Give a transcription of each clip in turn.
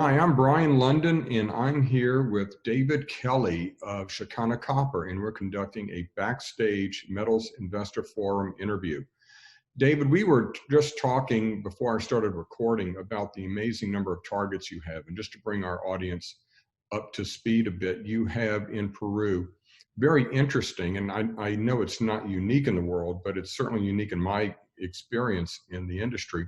Hi, I'm Brien Lundin, and I'm here with David Kelley of Chakana Copper, and we're conducting a backstage Metals Investor Forum interview. David, we were just talking before I started recording about the amazing number of targets you have, and just to bring our audience up to speed a bit, you have in Peru, very interesting, and I know it's not unique in the world, but it's certainly unique in my experience in the industry.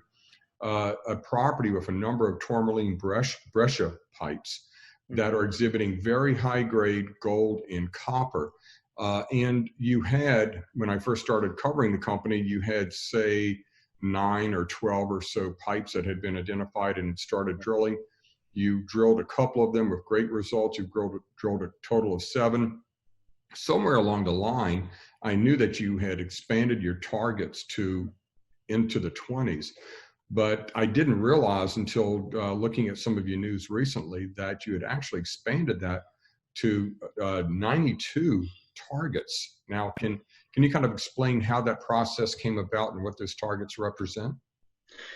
A property with a number of tourmaline breccia pipes that are exhibiting very high grade gold and copper. And you had, when I first started covering the company, you had, say, 9 or 12 or so pipes that had been identified and started drilling. You drilled a couple of them with great results. You drilled a total of 7. Somewhere along the line, I knew that you had expanded your targets into the 20s. But I didn't realize until looking at some of your news recently that you had actually expanded that to 92 targets. Now, can you kind of explain how that process came about and what those targets represent?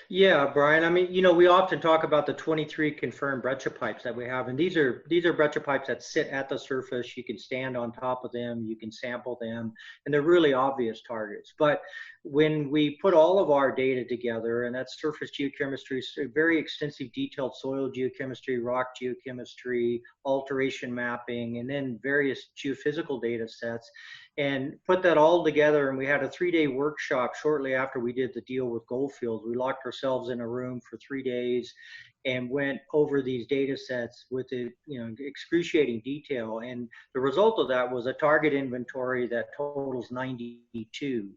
Yeah, Brian. I mean, we often talk about the 23 confirmed breccia pipes that we have, and these are breccia pipes that sit at the surface. You can stand on top of them, you can sample them, and they're really obvious targets. But when we put all of our data together, and that's surface geochemistry, so very extensive detailed soil geochemistry, rock geochemistry, alteration mapping, and then various geophysical data sets, and put that all together, and we had a 3-day workshop shortly after we did the deal with Goldfields. We locked ourselves in a room for 3 days and went over these data sets with excruciating detail. And the result of that was a target inventory that totals 92.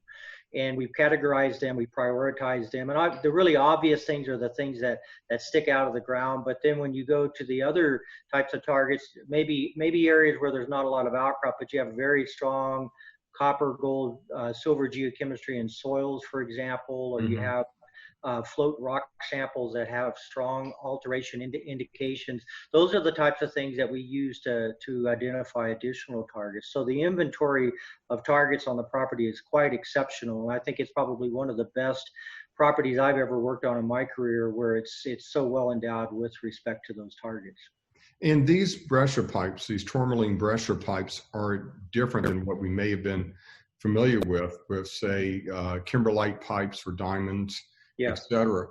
And we've categorized them, we prioritized them. And the really obvious things are the things that stick out of the ground. But then when you go to the other types of targets, maybe areas where there's not a lot of outcrop, but you have very strong copper, gold, silver geochemistry in soils, for example, or you have float rock samples that have strong alteration indications. Those are the types of things that we use to identify additional targets. So the inventory of targets on the property is quite exceptional. And I think it's probably one of the best properties I've ever worked on in my career, where it's so well endowed with respect to those targets. And these breccia pipes, these tourmaline breccia pipes, are different than what we may have been familiar with say, kimberlite pipes for diamonds, etc.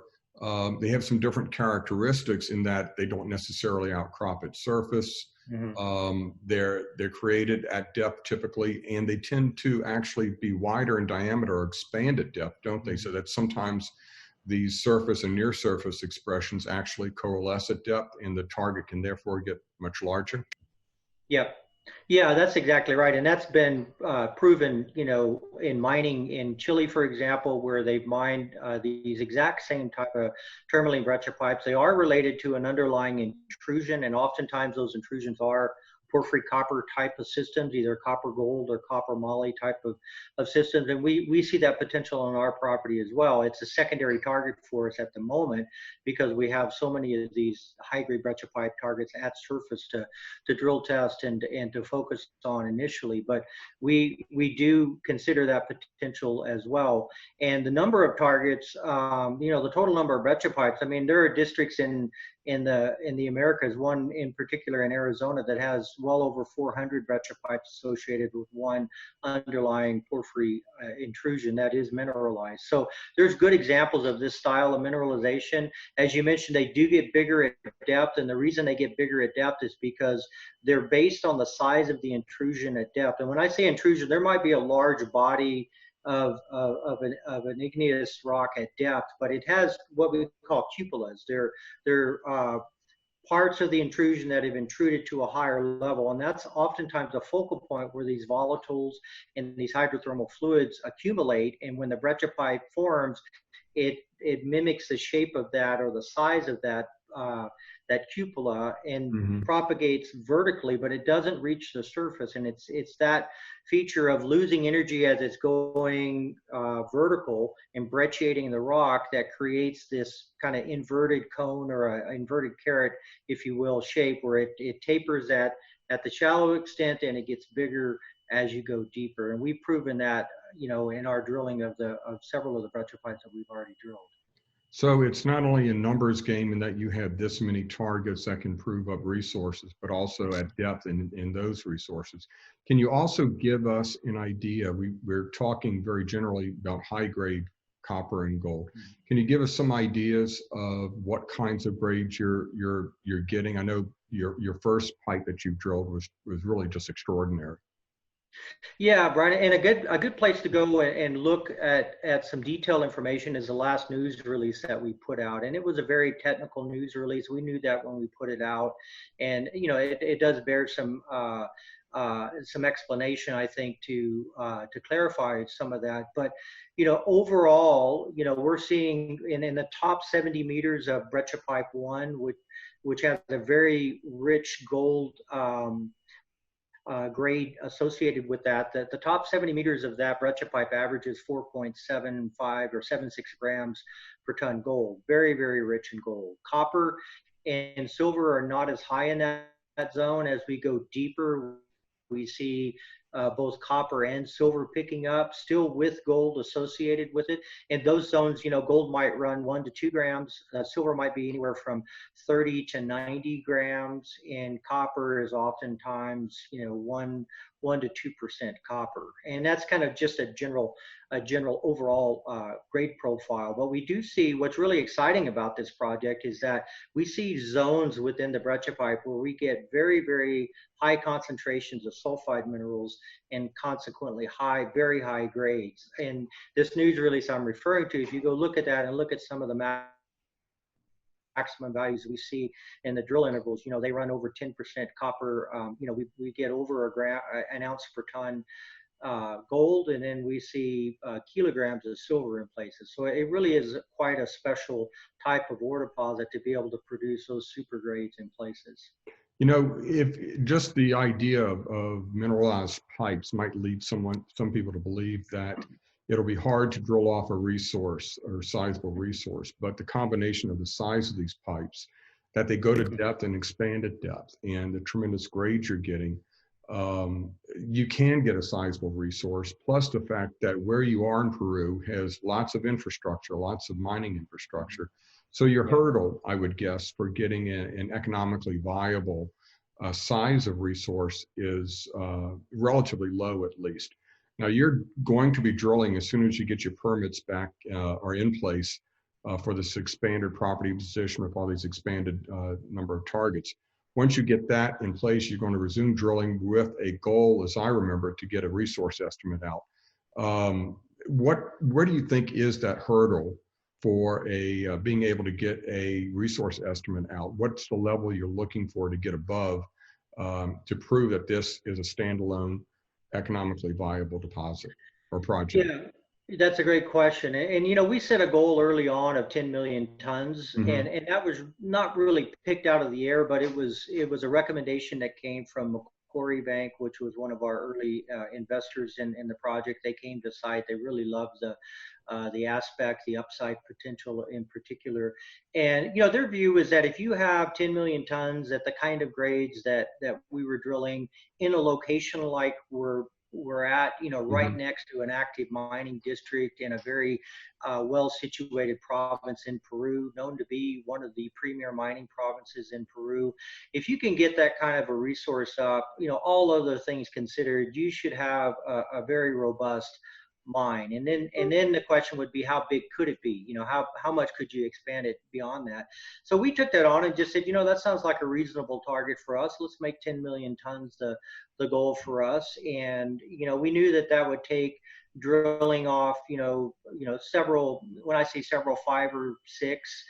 They have some different characteristics in that they don't necessarily outcrop at surface. They're created at depth typically, and they tend to actually be wider in diameter or expand at depth, don't they? So that sometimes these surface and near surface expressions actually coalesce at depth, and the target can therefore get much larger. Yeah, that's exactly right. And that's been proven, in mining in Chile, for example, where they've mined these exact same type of tourmaline breccia pipes. They are related to an underlying intrusion, and oftentimes those intrusions are porphyry copper type of systems, either copper gold or copper moly type of systems. And we see that potential on our property as well. It's a secondary target for us at the moment because we have so many of these high-grade breccia pipe targets at surface to drill test and to focus on initially. But we do consider that potential as well. And the number of targets, the total number of breccia pipes, I mean, there are districts in the Americas, one in particular in Arizona, that has well over 400 breccia pipes associated with one underlying porphyry intrusion that is mineralized. So there's good examples of this style of mineralization. As you mentioned, they do get bigger at depth, and the reason they get bigger at depth is because they're based on the size of the intrusion at depth. And when I say intrusion, there might be a large body of an igneous rock at depth, but it has what we call cupolas. They're parts of the intrusion that have intruded to a higher level, and that's oftentimes the focal point where these volatiles and these hydrothermal fluids accumulate. And when the breccia pipe forms, it mimics the shape of that or the size of that cupola and propagates vertically, but it doesn't reach the surface. And it's that feature of losing energy as it's going vertical and brecciating the rock that creates this kind of inverted cone or an inverted carrot, if you will, shape where it tapers at the shallow extent and it gets bigger as you go deeper. And we've proven that, in our drilling of several of the breccia pipes that we've already drilled. So it's not only a numbers game in that you have this many targets that can prove up resources, but also at depth in those resources. Can you also give us an idea? We're talking very generally about high grade copper and gold. Can you give us some ideas of what kinds of grades you're getting? I know your first pipe that you drilled was really just extraordinary. Yeah, Brian, and a good place to go and look at some detailed information is the last news release that we put out, and it was a very technical news release. We knew that when we put it out, and you know it does bear some explanation, I think, to clarify some of that. But you know, overall, you know, we're seeing in the top 70 meters of Breccia Pipe 1, which has a very rich gold grade associated with that. The top 70 meters of that Breccia pipe averages 4.75 or 76 grams per ton gold. Very, very rich in gold. Copper and silver are not as high in that zone. As we go deeper, we see both copper and silver picking up, still with gold associated with it. And those zones, you know, gold might run 1 to 2 grams. Silver might be anywhere from 30 to 90 grams, and copper is oftentimes, you know, 1 to 2% copper. And that's kind of just a general overall grade profile. But we do see what's really exciting about this project is that we see zones within the Breccia pipe where we get very, very high concentrations of sulfide minerals and consequently very high grades. And this news release I'm referring to, if you go look at that and look at some of the maximum values we see in the drill intervals, you know, they run over 10% copper. You know, we get over an ounce per ton gold, and then we see kilograms of silver in places. So it really is quite a special type of ore deposit to be able to produce those super grades in places. You know, if just the idea of mineralized pipes might lead some people to believe that it'll be hard to drill off a resource or sizable resource, but the combination of the size of these pipes, that they go to depth and expand at depth, and the tremendous grades you're getting, you can get a sizable resource, plus the fact that where you are in Peru has lots of infrastructure, lots of mining infrastructure. So your hurdle, I would guess, for getting an economically viable size of resource is relatively low, at least. Now, you're going to be drilling as soon as you get your permits back or in place for this expanded property position with all these expanded number of targets. Once you get that in place, you're going to resume drilling with a goal, as I remember, to get a resource estimate out. Where do you think is that hurdle for being able to get a resource estimate out? What's the level you're looking for to get above to prove that this is a standalone, economically viable deposit or project? Yeah. That's a great question. And you know, we set a goal early on of 10 million tons, Mm-hmm. and that was not really picked out of the air, but it was a recommendation that came from Macquarie Bank, which was one of our early investors in the project. They came to site. They really loved the aspect, the upside potential in particular. And you know, their view is that if you have 10 million tons at the kind of grades that we were drilling in a location like we're at, you know, right Mm-hmm. next to an active mining district in a very well-situated province in Peru, known to be one of the premier mining provinces in Peru. If you can get that kind of a resource up, you know, all other things considered, you should have a very robust mine. And then the question would be, how big could it be? You know, how much could you expand it beyond that? So we took that on and just said, you know, that sounds like a reasonable target for us. Let's make 10 million tons the goal for us. And you know, we knew that would take drilling off, you know, several. When I say several, 5 or 6.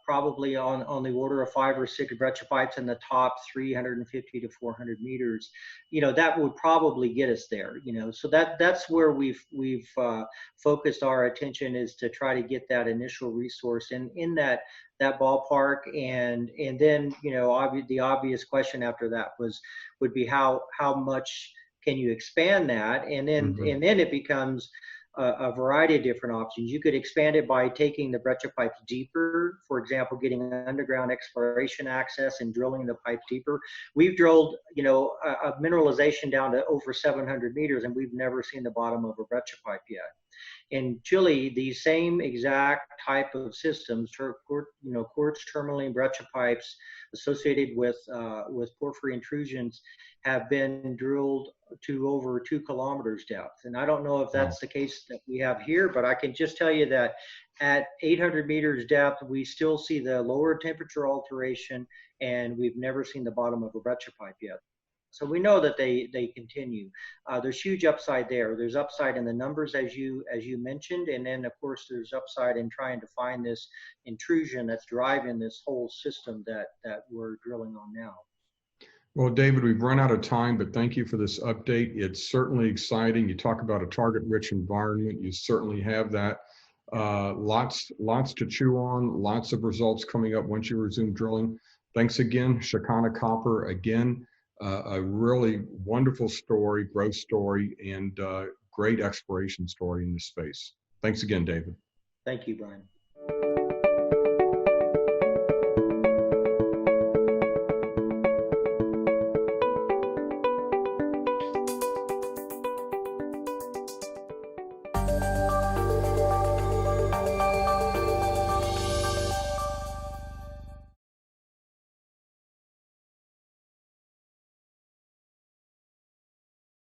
Probably on the order of 5 or 6 Breccia pipes in the top 350 to 400 meters. You know, that would probably get us there. You know, so that's where we've focused our attention, is to try to get that initial resource in that ballpark. And then, you know, the obvious question after that would be how much can you expand that? And then it becomes a variety of different options. You could expand it by taking the Breccia pipes deeper, for example, getting underground exploration access and drilling the pipe deeper. We've drilled, you know, a mineralization down to over 700 meters, and we've never seen the bottom of a Breccia pipe yet. In Chile, these same exact type of systems, quartz tourmaline breccia pipes associated with porphyry intrusions, have been drilled to over 2 kilometers depth. And I don't know if that's the case that we have here, but I can just tell you that at 800 meters depth, we still see the lower temperature alteration, and we've never seen the bottom of a breccia pipe yet. So we know that they continue. There's huge upside there. There's upside in the numbers, as you mentioned, and then of course there's upside in trying to find this intrusion that's driving this whole system that we're drilling on now. Well, David, we've run out of time, but thank you for this update. It's certainly exciting. You talk about a target-rich environment. You certainly have that. Lots to chew on. Lots of results coming up once you resume drilling. Thanks again, Chakana Copper. Again, a really wonderful story, growth story, and great exploration story in this space. Thanks again, David. Thank you, Brien.